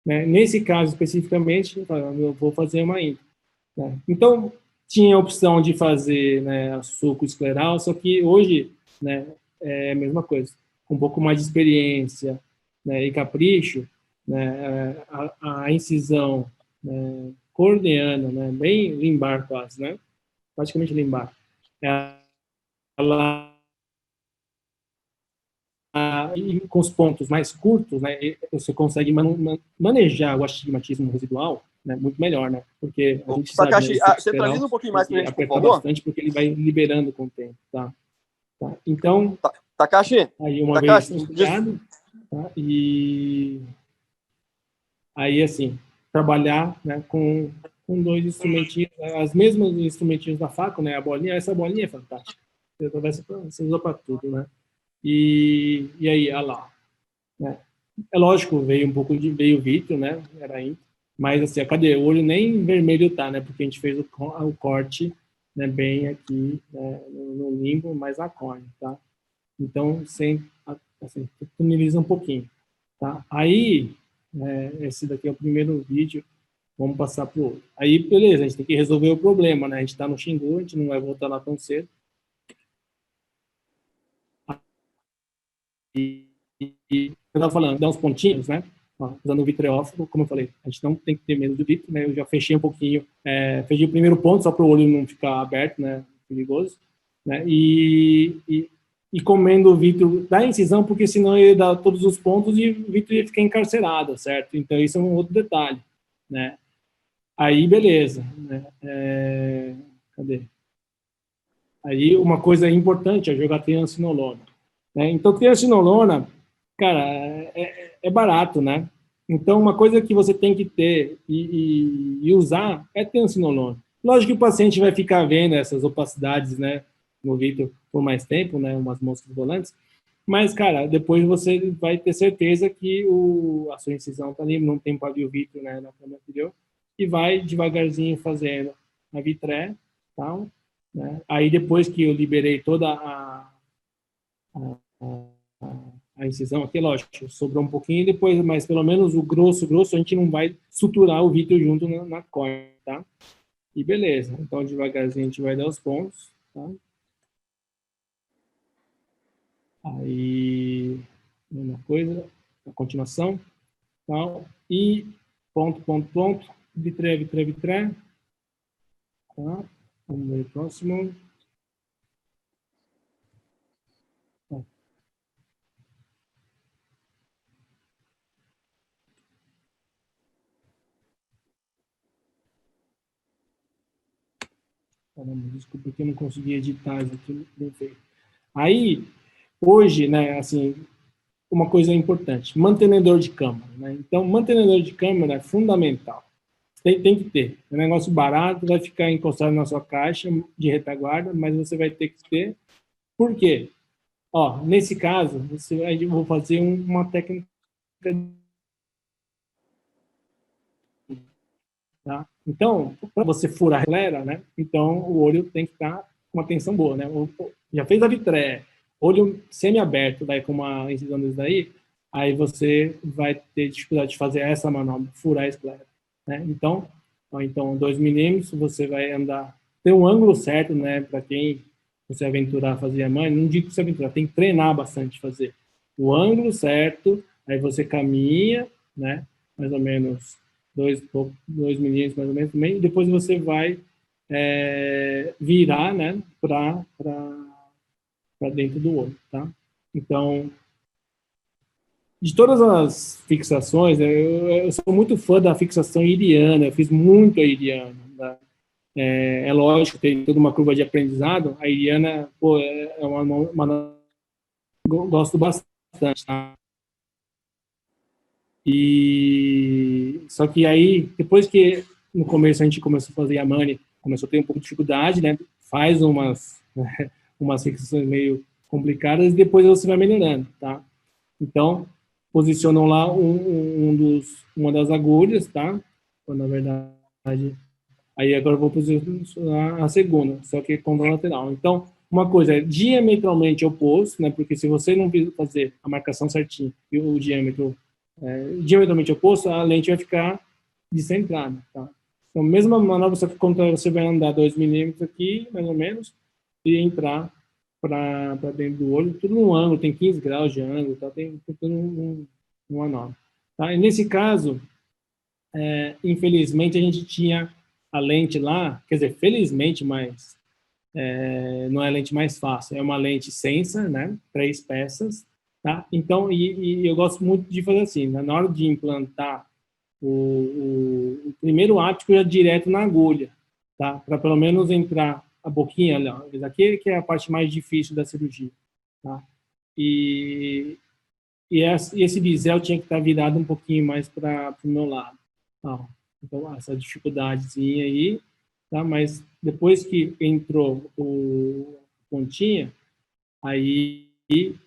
A: Nesse caso, especificamente, eu vou fazer uma intra. Né? Então, tinha a opção de fazer, né, suco escleral, só que hoje, né, é a mesma coisa. Com um pouco mais de experiência, né, e capricho, né, a incisão, né, corneana, né, bem limbar quase, né? Praticamente limbar. Ela e com os pontos mais curtos, né, você consegue manejar o astigmatismo residual, né, muito melhor, né, porque a gente
C: Takashi,
A: sabe,
C: centraliza um pouquinho mais para a gente, por favor.
A: Bastante, porque ele vai liberando com o tempo, tá? Então,
C: Takashi,
A: aí uma vez estudado, tá? E aí, assim, trabalhar, né, com dois instrumentinhos, as mesmas instrumentinhos da faca, né, a bolinha, essa bolinha é fantástica, você usa para tudo, né? E aí, olha lá, né? É lógico, veio vitro, né? Era intro, mas assim, cadê? O olho nem vermelho tá, né? Porque a gente fez o corte, né? Bem aqui, né? No limbo, mais na córnea, tá? Então, assim, tuneliza um pouquinho, tá? Aí, esse daqui é o primeiro vídeo, vamos passar pro outro. Aí, beleza, a gente tem que resolver o problema, né? A gente tá no Xingu, a gente não vai voltar lá tão cedo. E eu estava falando, dá uns pontinhos, né? Usando o vitreófilo, como eu falei, a gente não tem que ter medo do vitro, né? Eu já fechei um pouquinho, fechei o primeiro ponto, só para o olho não ficar aberto, né? Perigoso, né? E e comendo o vitro da incisão, porque senão ele ia dar todos os pontos e o vitro ia ficar encarcerado, certo? Então, isso é um outro detalhe, né? Aí, beleza, né? Cadê? Aí, uma coisa importante é jogar triancinolona, né? Então, triancinolona, cara, é barato, né? Então, uma coisa que você tem que ter e usar é triancinolona. Lógico que o paciente vai ficar vendo essas opacidades, né, no vidro por mais tempo, né, umas moscas volantes, mas, cara, depois você vai ter certeza que a sua incisão está ali, não tem pavio vitro, né, na câmara anterior, e vai devagarzinho fazendo a vitré, tal, né? Aí, depois que eu liberei toda a incisão aqui, lógico, sobrou um pouquinho depois, mas pelo menos o grosso, a gente não vai suturar o vitro junto na córnea, tá? E beleza, então devagarzinho a gente vai dar os pontos, tá? Aí, mesma coisa, a continuação, tal, e ponto, vitré, tá? Vamos ver o próximo. Tá. Caramba, desculpa que eu não consegui editar isso aqui, bem feito. Aí, hoje, né, assim, uma coisa importante, mantenedor de câmara, né? Então, mantenedor de câmara é fundamental. Tem que ter. É um negócio barato, vai ficar encostado na sua caixa de retaguarda, mas você vai ter que ter. Por quê? Ó, nesse caso, eu vou fazer uma técnica, tá? Então, para você furar a galera, né? Então, o olho tem que estar com uma tensão boa, né? Já fez a vitré, olho semi-aberto, daí com uma incisão desse daí, aí você vai ter dificuldade de fazer essa manobra, furar a esclera, né? Então, 2 milímetros, você vai andar, tem um ângulo certo, né? Para quem você aventurar a fazer a mãe, não digo que você aventurar, tem que treinar bastante fazer o ângulo certo, aí você caminha, né? Mais ou menos 2 milímetros, mais ou menos, também, e depois você vai virar, né? Para dentro do olho, tá? Então, de todas as fixações, eu sou muito fã da fixação iriana, eu fiz muito a iriana. Tá? É lógico, tem toda uma curva de aprendizado, a iriana, pô, é uma gosto bastante, tá? E só que aí, depois que no começo a gente começou a fazer Yamane, começou a ter um pouco de dificuldade, né? Faz umas fixações meio complicadas e depois você vai melhorando, tá? Então, posicionam lá uma das agulhas, tá? Quando, na verdade, aí agora eu vou posicionar a segunda, só que contra lateral. Então, uma coisa é diametralmente oposto, né? Porque se você não fazer a marcação certinha e o diâmetro diametralmente oposto, a lente vai ficar descentrada, tá? Então, mesma manobra, só que quando você vai andar 2 milímetros aqui, mais ou menos, e entrar para dentro do olho, tudo num ângulo, tem 15 graus de ângulo, tá? Tem tudo uma manobra. Tá? E nesse caso, infelizmente, a gente tinha a lente lá, quer dizer, felizmente, mas não é a lente mais fácil, é uma lente sensor, né? 3 peças, tá? Então, e eu gosto muito de fazer assim, né? Na hora de implantar o primeiro áptico já direto na agulha, tá? Para pelo menos entrar a boquinha, olha, aqui que é a parte mais difícil da cirurgia, tá? E esse bisel tinha que estar virado um pouquinho mais para o meu lado, tá? Então, essa dificuldadezinha aí, tá? Mas depois que entrou o pontinha, aí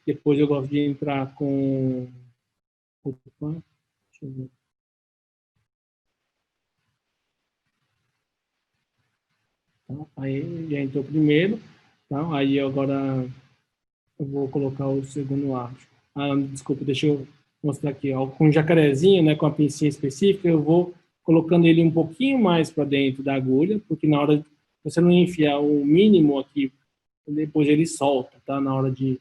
A: depois eu gosto de entrar com... Opa, deixa eu ver. Tá? Aí já entrou primeiro, tá? Aí agora eu vou colocar o segundo ápice. Desculpa, deixa eu mostrar aqui, ó, com o jacarezinho, né, com a pincinha específica, eu vou colocando ele um pouquinho mais para dentro da agulha, porque na hora de você não enfiar o mínimo aqui, depois ele solta, tá? Na hora de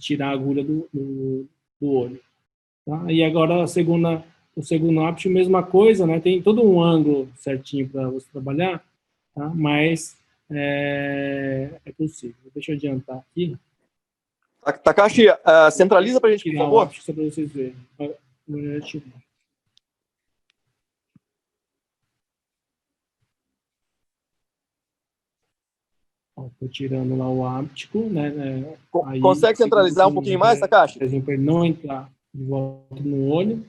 A: tirar a agulha do olho. Tá? E agora o segundo ápice, mesma coisa, né? Tem todo um ângulo certinho para você trabalhar, tá? Mas é possível. Deixa eu adiantar aqui.
C: Takashi, centraliza para a gente, por favor.
A: Só para vocês verem. Estou tirando lá o áptico, né? Aí,
C: consegue centralizar um pouquinho mais, Takashi?
A: Para ele não entrar de volta no olho.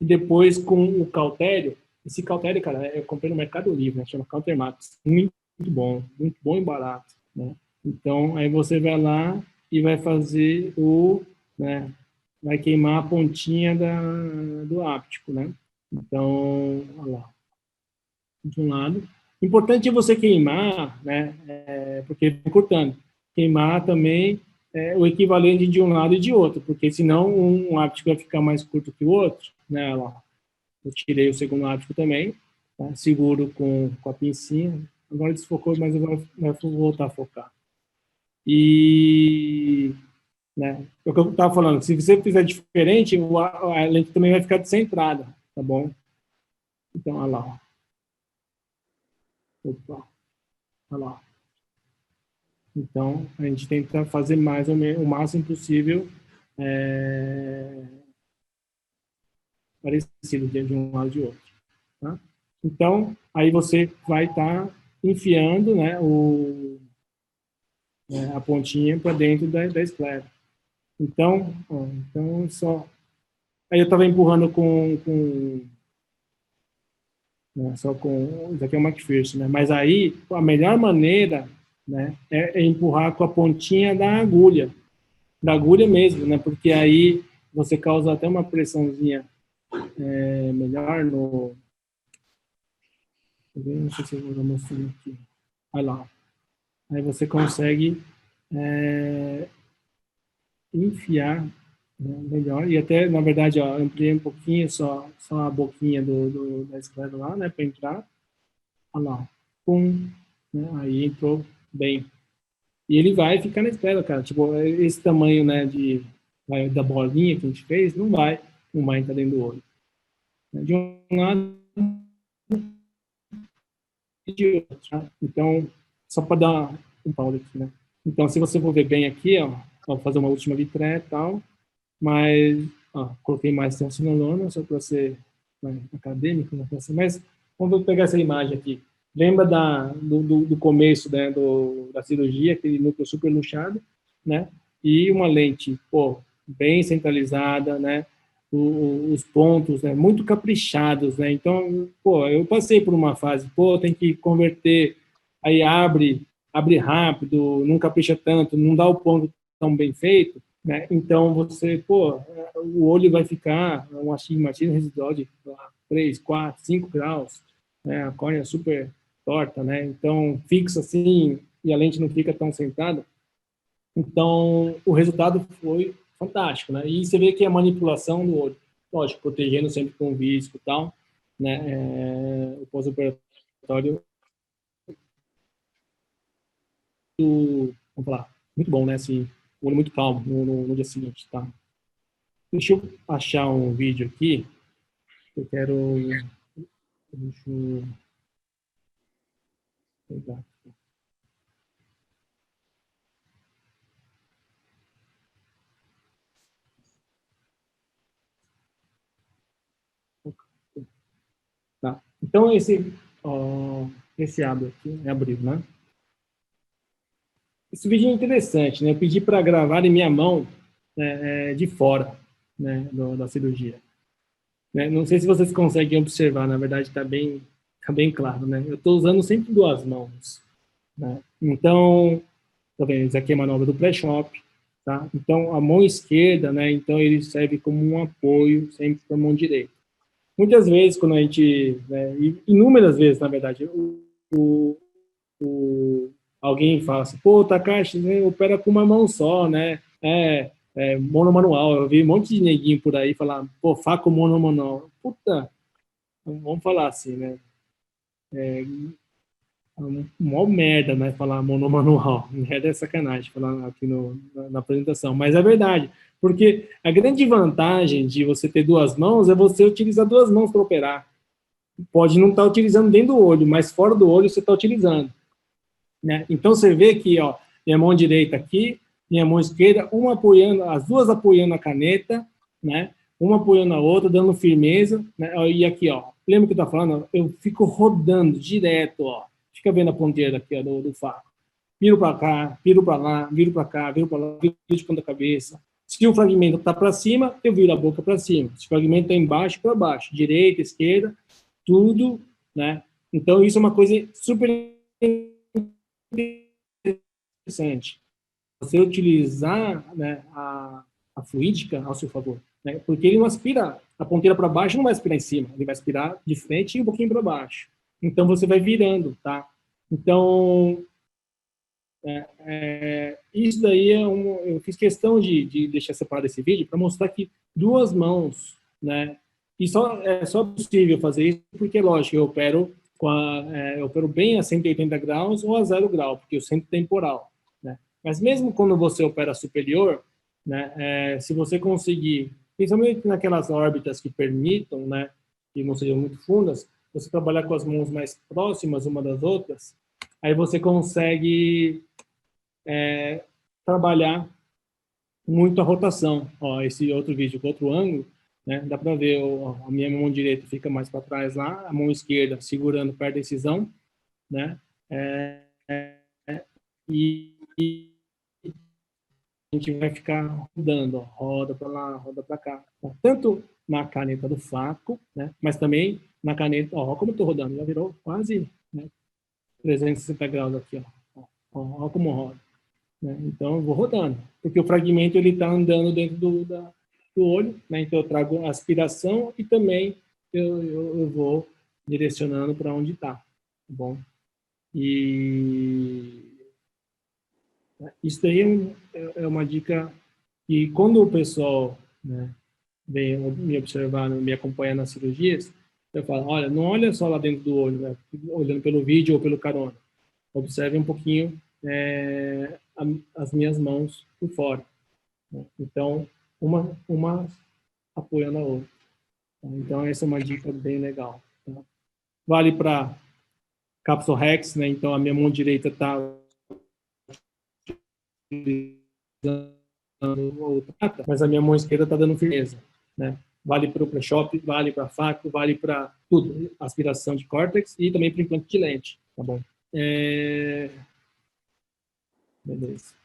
A: E depois, com o cautério, esse cautério, cara, eu comprei no Mercado Livre, né? Chama Countermax. Muito bom e barato, né? Então, aí você vai lá e vai fazer né? Vai queimar a pontinha do áptico, né? Então, olha lá. De um lado. Importante é você queimar, né? Porque vai cortando. Queimar também o equivalente de um lado e de outro, porque senão um áptico vai ficar mais curto que o outro, né? Olha lá. Eu tirei o segundo áptico também, tá? Seguro com a pincinha. Agora desfocou, mas eu vou voltar a focar. E, né, o que eu estava falando, se você fizer diferente, a lente também vai ficar descentrada, tá bom? Então, olha lá. Opa, olha lá. Então, a gente tenta fazer mais ou menos, o máximo possível parecido de um lado e de outro. Tá? Então, aí você vai estar enfiando, né, a pontinha para dentro da esclera. Então, só... Aí eu estava empurrando né, só com... Isso aqui é o McPherson, né? Mas aí, a melhor maneira, né, é empurrar com a pontinha da agulha mesmo, né? Porque aí você causa até uma pressãozinha melhor no... Não sei se eu vou mostrar aqui. Olha lá. Aí você consegue enfiar, né, melhor. E até, na verdade, ó, ampliei um pouquinho só a boquinha da esclera lá, né, para entrar. Olha lá. Pum. Né, aí entrou bem. E ele vai ficar na esclera, cara. Tipo, esse tamanho, né, da bolinha que a gente fez, não vai entrar dentro do olho. De um lado e de outro. Tá? Então, só para dar um pau aqui, né? Então, se você for ver bem aqui, ó, vou fazer uma última vitré e tal, mas, ó, coloquei mais tensinolona, só para ser acadêmico, né? Mas vamos pegar essa imagem aqui. Lembra do começo, né, da cirurgia, aquele núcleo super luxado, né? E uma lente, pô, bem centralizada, né? Os pontos, né, muito caprichados, né? Então, pô, eu passei por uma fase, pô, tem que converter, aí abre rápido, não capricha tanto, não dá o ponto tão bem feito, né? Então você, pô, o olho vai ficar um astigmatismo residual de 3, 4, 5 graus, né? A córnea super torta, né? Então fixa assim e a lente não fica tão sentada. Então o resultado foi fantástico, né? E você vê que a manipulação do olho, lógico, protegendo sempre com visco e tal, né? O pós-operatório, vamos falar, muito bom, né? Assim, o olho muito calmo no dia seguinte, tá? Deixa eu achar um vídeo aqui. Eu quero... Deixa eu pegar. Tá. Então, esse abre aqui, né? Esse vídeo é interessante, né? Eu pedi para gravar em minha mão de fora, né, da cirurgia. Né? Não sei se vocês conseguem observar, na verdade está bem claro, né? Eu estou usando sempre 2 mãos, né? Então, tá vendo? Isso aqui é a manobra do pré-shop, tá? Então, a mão esquerda, né? Então, ele serve como um apoio sempre para a mão direita. Muitas vezes, quando a gente, né, inúmeras vezes, na verdade, alguém fala assim, pô, Takashi, né, opera com uma mão só, né? Monomanual. Eu vi um monte de neguinho por aí falar, pô, faco monomanual. Puta, vamos falar assim, né? Mó merda, né? Falar monomanual. Merda é sacanagem falar aqui na apresentação. Mas é verdade. Porque a grande vantagem de você ter 2 mãos é você utilizar 2 mãos para operar. Pode não estar utilizando dentro do olho, mas fora do olho você está utilizando. Né? Então, você vê que, ó, minha mão direita aqui, minha mão esquerda, uma apoiando, as duas apoiando a caneta, né? Uma apoiando a outra, dando firmeza, né? E aqui, ó, lembra que eu tô falando? Eu fico rodando direto, ó. Fica vendo a ponteira aqui, ó, do faco. Viro para cá, viro para lá, viro para cá, viro para lá, viro de ponta cabeça. Se o fragmento está para cima, eu viro a boca para cima. Se o fragmento está embaixo, para baixo. Direita, esquerda, tudo, né? Então, isso é uma coisa super interessante. Você utilizar, né, a fluídica ao seu favor, né? Porque ele não aspira a ponteira para baixo, não vai aspirar em cima, ele vai aspirar de frente e um pouquinho para baixo. Então, você vai virando, tá? Então, isso daí eu fiz questão de deixar separado esse vídeo para mostrar que duas mãos, né? E é só possível fazer isso porque, lógico, eu opero eu opero bem a 180 graus ou a 0 grau, porque o centro temporal, né? Mas mesmo quando você opera superior, né? Se você conseguir, principalmente naquelas órbitas que permitam, né? Que não sejam muito fundas, você trabalhar com as mãos mais próximas uma das outras, aí você consegue trabalhar muito a rotação. Ó, esse outro vídeo com outro ângulo, né, dá para ver a minha mão direita fica mais para trás lá, a mão esquerda segurando perto da incisão, né, e a gente vai ficar rodando, ó, roda para lá, roda para cá, tanto na caneta do faco, né, mas também na caneta, ó, como eu estou rodando, já virou quase, né, 360 graus aqui, ó como roda. Né? Então, eu vou rodando, porque o fragmento ele está andando dentro do olho, né? Então eu trago aspiração e também eu vou direcionando para onde está, tá bom? E isso daí é uma dica que quando o pessoal, né, vem me observar, me acompanhar nas cirurgias, eu falo, olha, não olha só lá dentro do olho, né? Olhando pelo vídeo ou pelo carona, observe um pouquinho as minhas mãos por fora, né? Então, uma apoiando a outra. Então, essa é uma dica bem legal, tá? Vale para Capsule Rex, né? Então, a minha mão direita está mas a minha mão esquerda está dando firmeza, né? Vale para o pre-shop, vale para faco, vale para tudo, aspiração de córtex e também para implante de lente, tá bom? Beleza.